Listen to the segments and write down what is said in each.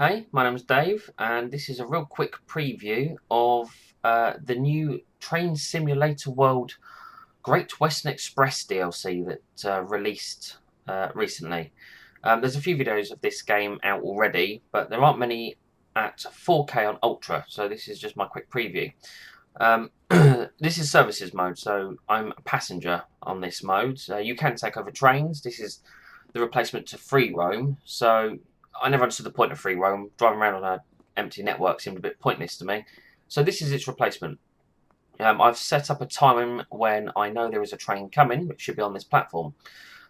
Hey, my name's Dave, and this is a real quick preview of the new Train Simulator World Great Western Express DLC that released recently. There's a few videos of this game out already, but there aren't many at 4K on Ultra, so this is just my quick preview. This is services mode, so I'm a passenger on this mode. You can take over trains. This is the replacement to free roam, so I never understood the point of free roam. Driving around on an empty network seemed a bit pointless to me. So this is its replacement. I've set up a time when I know there is a train coming, which should be on this platform.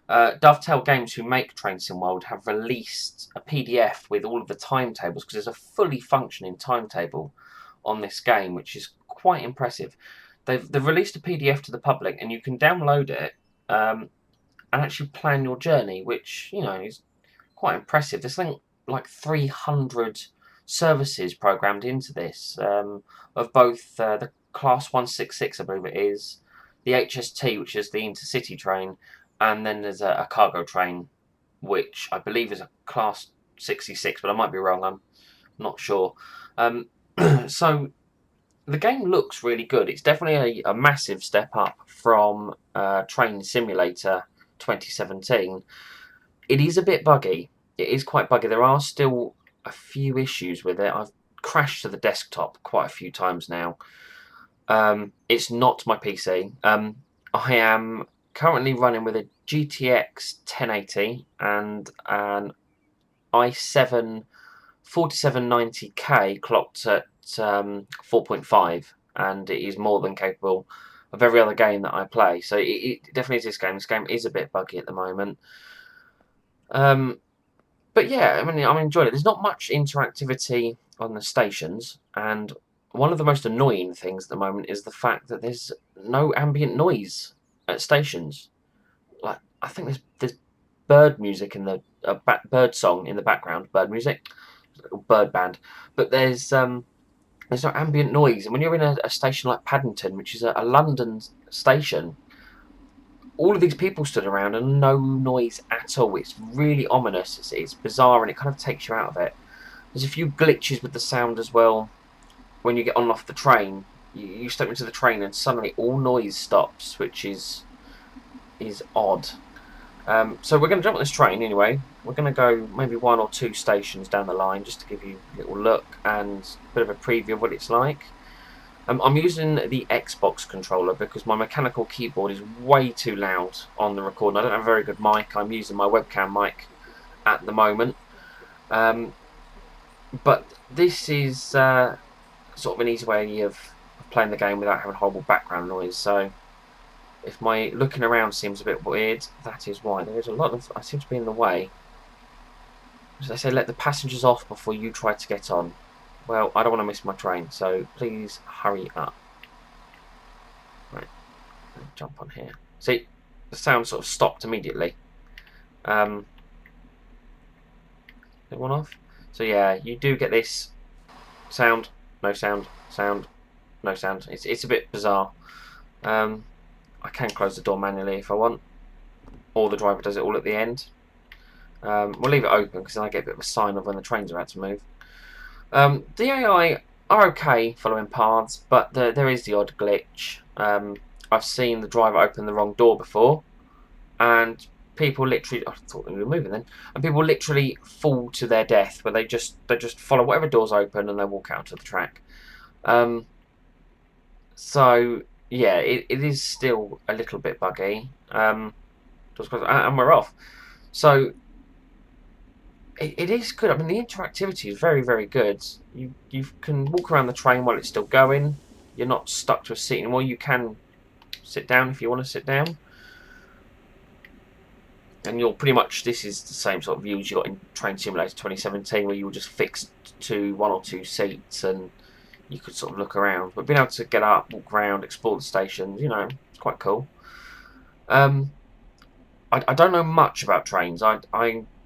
Dovetail Games, who make Train Sim World, have released a PDF with all of the timetables, because there's a fully functioning timetable on this game, which is quite impressive. They've released a PDF to the public, and you can download it and actually plan your journey, which is quite impressive. There's something like 300 services programmed into this, of both the Class 166, I believe it is, the HST, which is the intercity train, and then there's a cargo train, which I believe is a Class 66, but I might be wrong. I'm not sure. So the game looks really good. It's definitely a massive step up from Train Simulator 2017. It is a bit buggy. It is quite buggy. There are still a few issues with it. I've crashed to the desktop quite a few times now. It's not my PC. I am currently running with a GTX 1080 and an i7 4790K clocked at 4.5, and it is more than capable of every other game that I play. So it definitely is this game. This game is a bit buggy at the moment. But yeah, I mean, I'm enjoying it. There's not much interactivity on the stations, and one of the most annoying things at the moment is the fact that there's no ambient noise at stations. Like, I think there's bird music in the bird song in the background, bird music, bird band, but there's no ambient noise. And when you're in a station like Paddington, which is a London station, all of these people stood around and no noise at all. It's really ominous. It's bizarre, and it kind of takes you out of it. There's a few glitches with the sound as well. When you get on and off the train, you step into the train and suddenly all noise stops, which is odd. So we're going to jump on this train anyway. We're going to go maybe one or two stations down the line just to give you a little look and a bit of a preview of what it's like. I'm using the Xbox controller because my mechanical keyboard is way too loud on the recording. I don't have a very good mic. I'm using my webcam mic at the moment. But this is sort of an easy way of playing the game without having horrible background noise. So if my looking around seems a bit weird, that is why. There is a lot of... I seem to be in the way. As they say, let the passengers off before you try to get on. Well, I don't want to miss my train, so please hurry up. Right, jump on here. See, the sound sort of stopped immediately. It went off. So yeah, you do get this sound, no sound, sound, no sound. It's a bit bizarre. I can close the door manually if I want, or the driver does it all at the end. We'll leave it open because then I get a bit of a sign of when the train's about to move. The AI are okay following paths, but there is the odd glitch. I've seen the driver open the wrong door before, and people literally... I thought they were moving then. And people literally fall to their death, where they just follow whatever door's open and they walk out to the track. So yeah, it is still a little bit buggy. And we're off. So it is good. I mean, the interactivity is very, very good. You can walk around the train while it's still going. You're not stuck to a seat anymore. You can sit down if you want to sit down. And you're pretty much... This is the same sort of view as you got in Train Simulator 2017, where you were just fixed to one or two seats and you could sort of look around. But being able to get up, walk around, explore the stations, it's quite cool. I don't know much about trains. I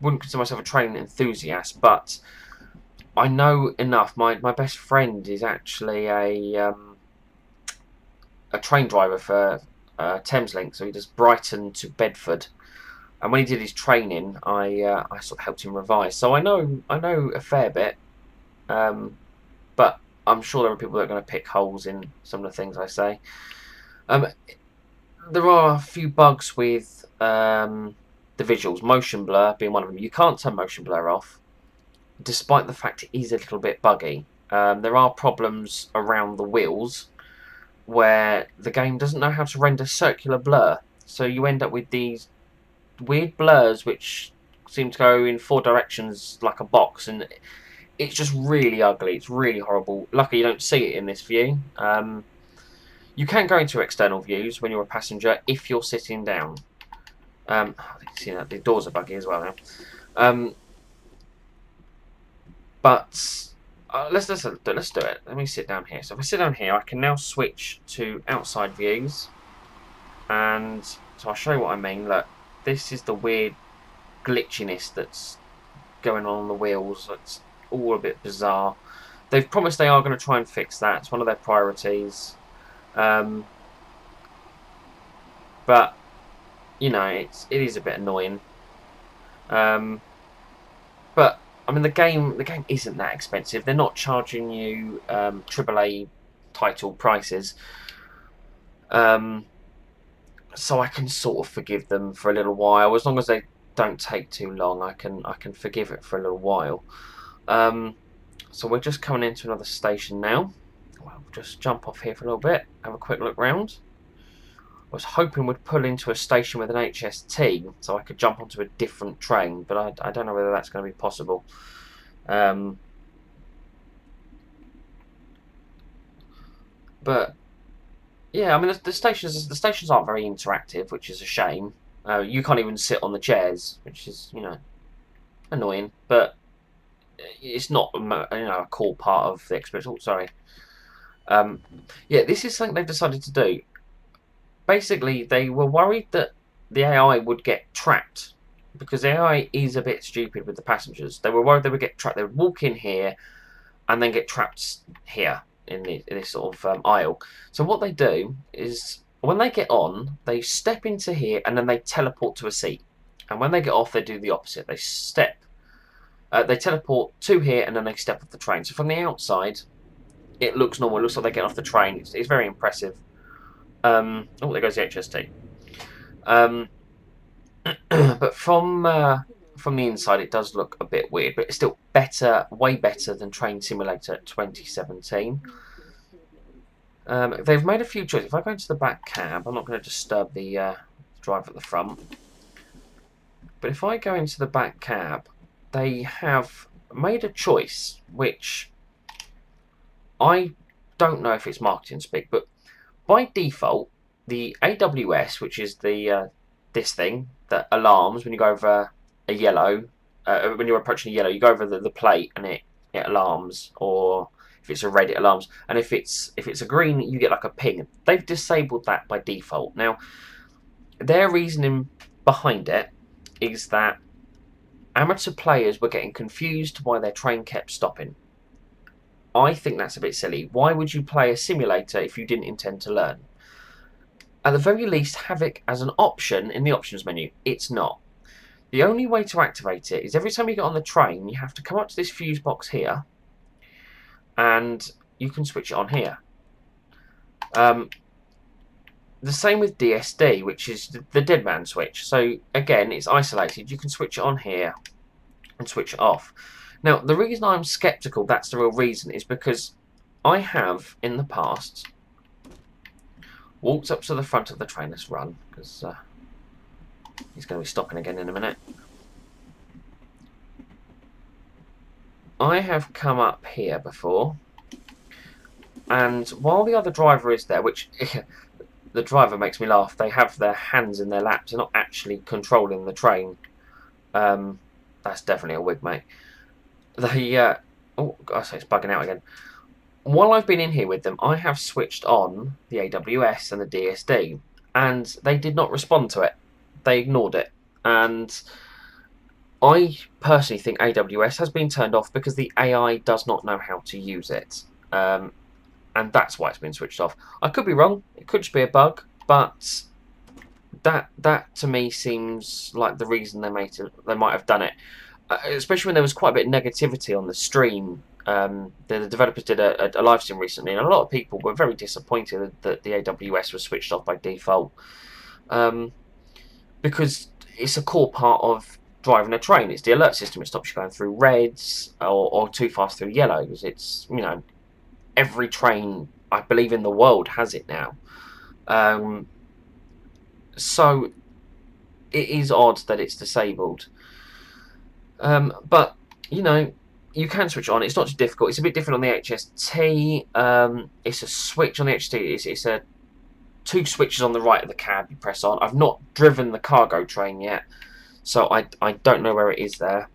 wouldn't consider myself a train enthusiast, but I know enough. My best friend is actually a train driver for Thameslink, so he does Brighton to Bedford And when he did his training, I sort of helped him revise. So I know a fair bit, but I'm sure there are people that are going to pick holes in some of the things I say. There are a few bugs with the visuals, motion blur being one of them. You can't turn motion blur off, despite the fact it is a little bit buggy. There are problems around the wheels where the game doesn't know how to render circular blur, so you end up with these weird blurs which seem to go in 4 directions like a box, and it's just really ugly. It's really horrible. Luckily, you don't see it in this view. You can go into external views when you're a passenger if you're sitting down. I think you see that the doors are buggy as well now. But let's do it. Let me sit down here. So if I sit down here, I can now switch to outside views, and so I'll show you what I mean. Look, this is the weird glitchiness that's going on the wheels. It's all a bit bizarre. They've promised they are going to try and fix that. It's one of their priorities. But you know, it is a bit annoying. But I mean, the game isn't that expensive. They're not charging you AAA title prices. So I can sort of forgive them for a little while, as long as they don't take too long. I can forgive it for a little while. So we're just coming into another station now. We'll just jump off here for a little bit, have a quick look round. I was hoping we'd pull into a station with an HST so I could jump onto a different train, but I don't know whether that's going to be possible. But yeah, I mean the stations aren't very interactive, which is a shame. You can't even sit on the chairs, which is, you know, annoying. But it's not, you know, a core part of the experience. Oh, sorry. Yeah, this is something they've decided to do. Basically, they were worried that the AI would get trapped, because AI is a bit stupid with the passengers. They were worried they would get trapped. They would walk in here and then get trapped here in this sort of aisle. So what they do is, when they get on, they step into here and then they teleport to a seat. And when they get off, they do the opposite. They teleport to here and then they step off the train. So from the outside, it looks normal. It looks like they get off the train. It's very impressive. Oh, there goes the HST. But from the inside, it does look a bit weird, but it's still better, way better than Train Simulator 2017. They've made a few choices. If I go into the back cab, I'm not going to disturb the driver at the front. But if I go into the back cab, they have made a choice, which I don't know if it's marketing speak, but by default, the AWS, which is the this thing that alarms when you go over a yellow, when you're approaching a yellow, you go over the plate and it alarms, or if it's a red, it alarms, and if it's a green, you get like a ping. They've disabled that by default. Now, their reasoning behind it is that amateur players were getting confused why their train kept stopping. I think that's a bit silly. Why would you play a simulator if you didn't intend to learn? At the very least, have it as an option in the options menu. It's not. The only way to activate it is every time you get on the train, you have to come up to this fuse box here, and you can switch it on here. The same with DSD, which is the dead man switch. So again, it's isolated. You can switch it on here and switch it off. Now, the reason I'm sceptical that's the real reason is because I have, in the past, walked up to the front of the train. Let's run, because he's going to be stopping again in a minute. I have come up here before, and while the other driver is there, which the driver makes me laugh, they have their hands in their laps. They're not actually controlling the train. That's definitely a wig, mate. Oh, gosh, it's bugging out again. While I've been in here with them, I have switched on the AWS and the DSD, and they did not respond to it. They ignored it. And I personally think AWS has been turned off because the AI does not know how to use it. And that's why it's been switched off. I could be wrong. It could just be a bug, but that to me seems like the reason they might have done it, especially when there was quite a bit of negativity on the stream. The developers did a live stream recently, and a lot of people were very disappointed that the AWS was switched off by default, because it's a core part of driving a train. It's the alert system. It stops you going through reds or too fast through yellows. It's, every train I believe in the world has it now. So it is odd that it's disabled. But you can switch on. It's not too difficult. It's a bit different on the HST. It's a switch on the HST. It's a two switches on the right of the cab you press on. I've not driven the cargo train yet, so I don't know where it is there.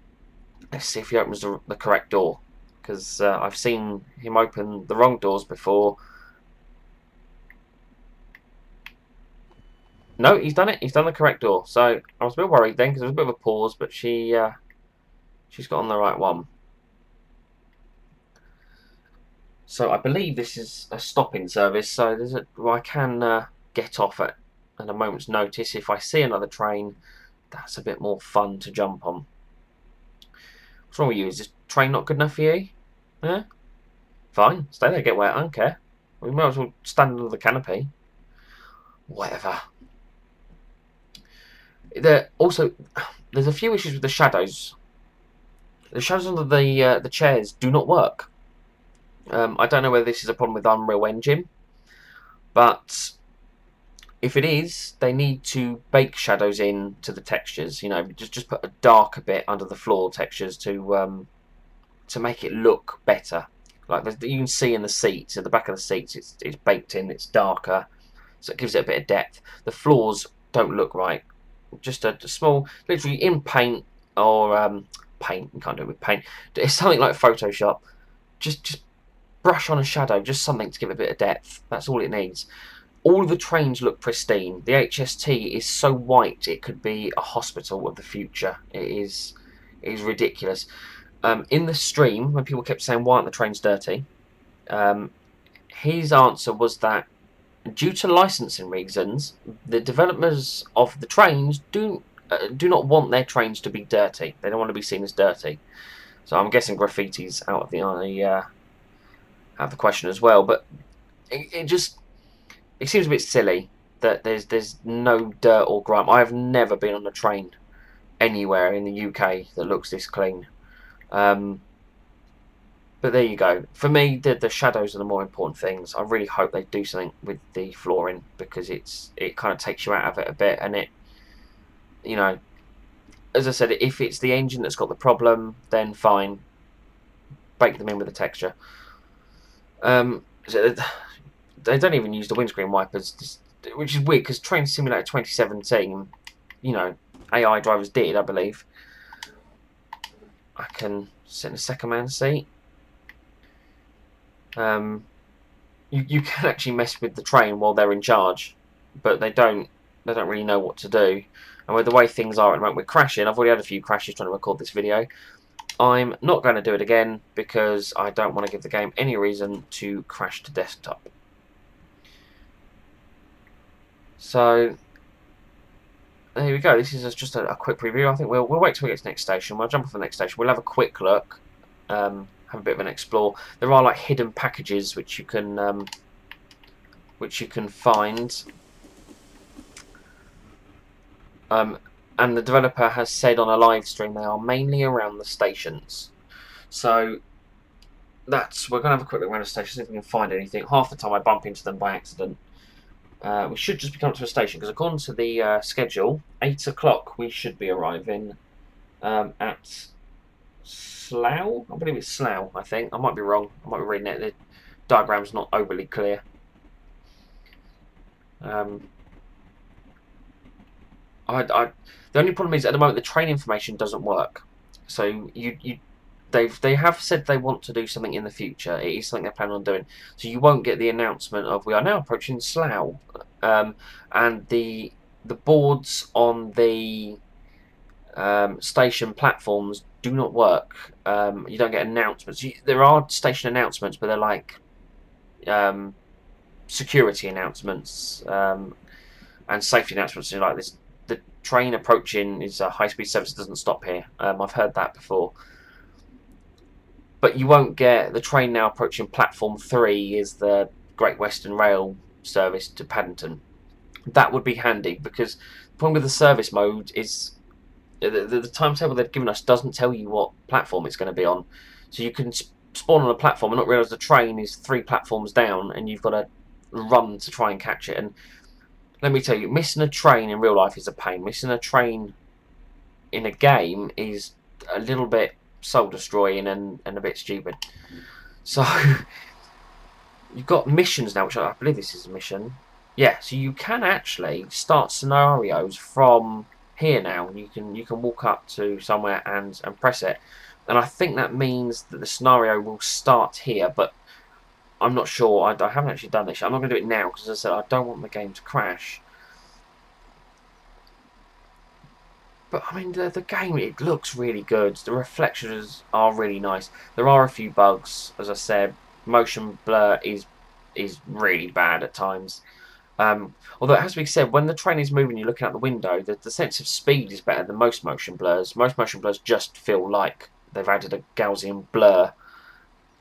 Let's see if he opens the correct door, because I've seen him open the wrong doors before. No, he's done it. He's done the correct door. So I was a bit worried then, because there was a bit of a pause, but she's got on the right one. So I believe this is a stopping service. So I can get off at a moment's notice if I see another train that's a bit more fun to jump on. What's wrong with you? Is this train not good enough for you? Yeah? Fine. Stay there, get wet. I don't care. We might as well stand under the canopy. Whatever. There's a few issues with the shadows. The shadows under the chairs do not work. I don't know whether this is a problem with Unreal Engine, but if it is, they need to bake shadows into the textures. Just put a darker bit under the floor textures to make it look better. Like you can see in the seats, at the back of the seats, it's baked in. It's darker, so it gives it a bit of depth. The floors don't look right. Just a small, literally in paint or paint. You can't do it with paint. It's something like Photoshop. Just brush on a shadow, just something to give it a bit of depth. That's all it needs. All of the trains look pristine. The HST is so white it could be a hospital of the future. It is ridiculous. In the stream, when people kept saying, why aren't the trains dirty? His answer was that due to licensing reasons, the developers of the trains do not want their trains to be dirty. They don't want to be seen as dirty. So I'm guessing graffiti's out of the question as well. But it seems a bit silly that there's no dirt or grime. I have never been on a train anywhere in the UK that looks this clean. But there you go. For me, the shadows are the more important things. I really hope they do something with the flooring, because it kind of takes you out of it a bit, and it, as I said, if it's the engine that's got the problem, then fine, bake them in with the texture. So they don't even use the windscreen wipers, which is weird, because Train Simulator 2017, AI drivers did, I believe. I can sit in a second man seat. You can actually mess with the train while they're in charge, but they don't really know what to do. And with the way things are at the moment with crashing, I've already had a few crashes trying to record this video. I'm not going to do it again, because I don't want to give the game any reason to crash to desktop. So there we go. This is just a quick preview. I think we'll wait till we get to the next station. We'll jump off the next station. We'll have a quick look, have a bit of an explore. There are like hidden packages which you can find. And the developer has said on a live stream they are mainly around the stations. So we're going to have a quick look around the station, see if we can find anything. Half the time I bump into them by accident. We should just be coming to a station, because according to the schedule, 8 o'clock we should be arriving at Slough. I believe it's Slough, I think. I might be wrong. I might be reading it. The diagram's not overly clear. The only problem is, at the moment, the train information doesn't work. So they have said they want to do something in the future. It is something they're planning on doing. So you won't get the announcement of, we are now approaching Slough. And the boards on the station platforms do not work. You don't get announcements. There are station announcements, but they're like security announcements. and safety announcements like this. The train approaching is a high-speed service, doesn't stop here. I've heard that before. But you won't get the train now approaching platform 3 is the Great Western Rail service to Paddington. That would be handy, because the problem with the service mode is the timetable they've given us doesn't tell you what platform it's going to be on. So you can spawn on a platform and not realise the train is 3 platforms down, and you've got to run to try and catch it. And let me tell you, missing a train in real life is a pain. Missing a train in a game is a little bit soul destroying and a bit stupid. So you've got missions now, which I believe this is a mission. Yeah, so you can actually start scenarios from here now. You can walk up to somewhere and press it, and I think that means that the scenario will start here. But I'm not sure. I haven't actually done this. I'm not going to do it now because, as I said, I don't want the game to crash. But I mean, the game, it looks really good. The reflections are really nice. There are a few bugs, as I said. Motion blur is really bad at times. Although it has to be said, when the train is moving, you're looking out the window, the sense of speed is better than most motion blurs. Most motion blurs just feel like they've added a Gaussian blur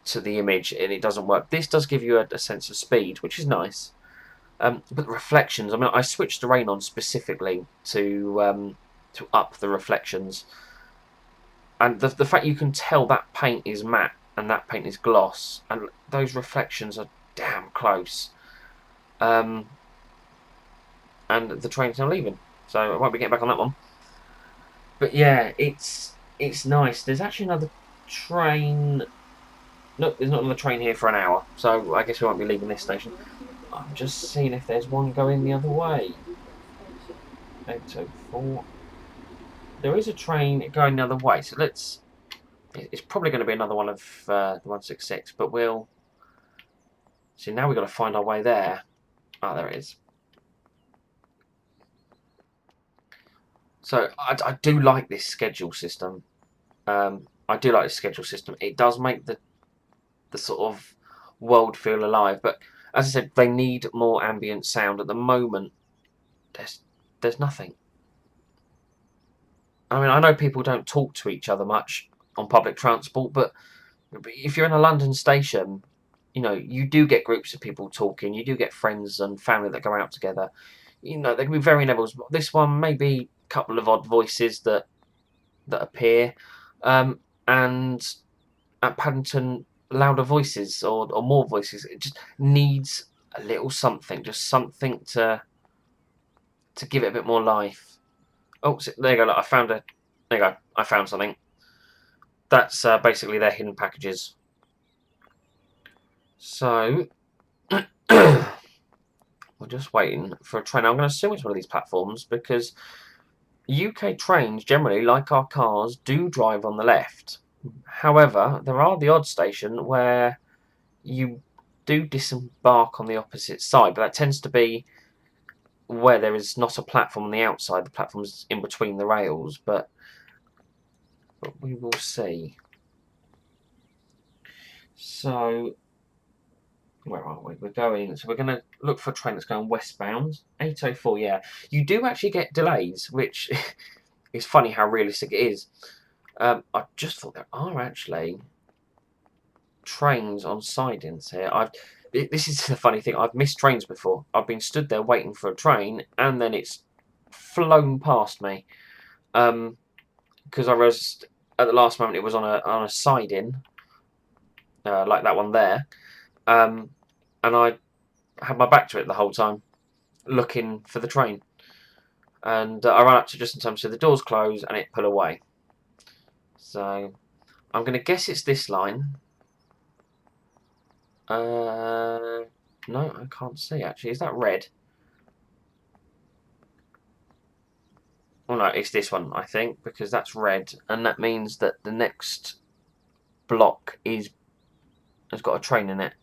to the image, and it doesn't work. This does give you a sense of speed, which is nice. But the reflections, I mean, I switched the rain on specifically to up the reflections, and the fact you can tell that paint is matte and that paint is gloss, and those reflections are damn close. And the train's now leaving, so I won't be getting back on that one. But yeah, it's nice. There's actually another train. No, there's not another train here for an hour, so I guess we won't be leaving this station. I'm just seeing if there's one going the other way. 804. There is a train going the other way, so let's. It's probably going to be another one of the 166, but we'll. See, now we've got to find our way there. Ah, there it is. So I do like this schedule system. I do like this schedule system. It does make the sort of world feel alive. But as I said, they need more ambient sound. At the moment, there's nothing. I mean, I know people don't talk to each other much on public transport, but if you're in a London station, you know, you do get groups of people talking. You do get friends and family that go out together. You know, there can be varying levels. This one, maybe a couple of odd voices that appear, and at Paddington, louder voices or more voices. It just needs a little something, just something to give it a bit more life. Oh, so there you go. Look, I found a. There you go. I found something. That's basically their hidden packages. So we're just waiting for a train. I'm going to assume it's one of these platforms because UK trains generally, like our cars, do drive on the left. However, there are the odd station where you do disembark on the opposite side, but that tends to be where there is not a platform on the outside. The platform's in between the rails, but we will see. So, where are we? We're going, so we're going to look for a train that's going westbound. 804, yeah. You do actually get delays, which is funny how realistic it is. I just thought there are actually trains on sidings here. This is the funny thing. I've missed trains before. I've been stood there waiting for a train, and then it's flown past me. Because I was at the last moment, it was on a siding, like that one there, and I had my back to it the whole time, looking for the train. And I ran up to just in time to see the doors close and it pull away. So I'm going to guess it's this line. No, I can't see actually. Is that red? Oh no, it's this one, I think, because that's red, and that means that the next block has got a train in it.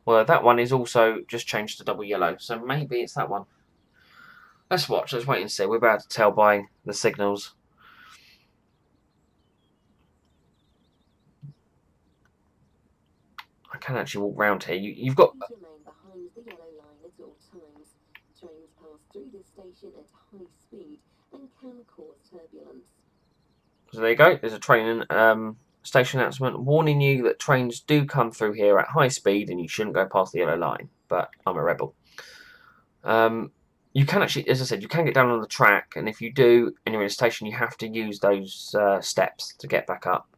Well, that one is also just changed to double yellow, so maybe it's that one. Let's watch, let's wait and see. We're about to tell by the signals. I can actually walk round here. You've got... Trains pass through this station at high speed and can cause turbulence. So there you go. There's a train station announcement warning you that trains do come through here at high speed and you shouldn't go past the yellow line. But I'm a rebel. You can actually, as I said, you can get down on the track, and if you do and you're in a station, you have to use those steps to get back up.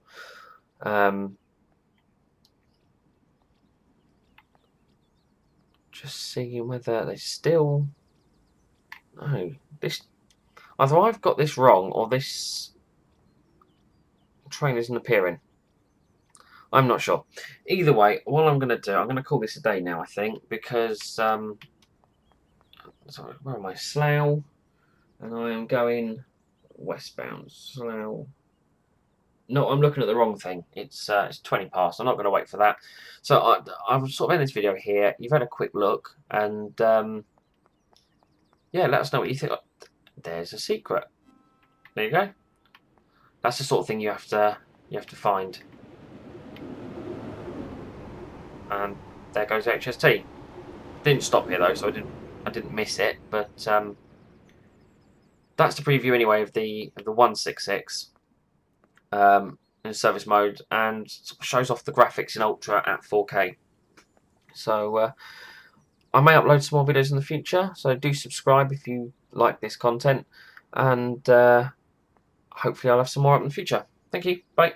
Just seeing whether they still... No, this... Either I've got this wrong or this train isn't appearing. I'm not sure. Either way, what I'm going to do, I'm going to call this a day now, I think, because... sorry, where am I? Slough. And I am going westbound. Slough. No, I'm looking at the wrong thing. It's 20 past. I'm not going to wait for that. So I've sort of ended this video here. You've had a quick look, and yeah, let us know what you think. There's a secret. There you go. That's the sort of thing you have to find. And there goes HST. Didn't stop here though, so I didn't miss it. But that's the preview anyway of the 166. In service mode, and shows off the graphics in ultra at 4K. So I may upload some more videos in the future, so do subscribe if you like this content, and hopefully I'll have some more up in the future. Thank you, bye.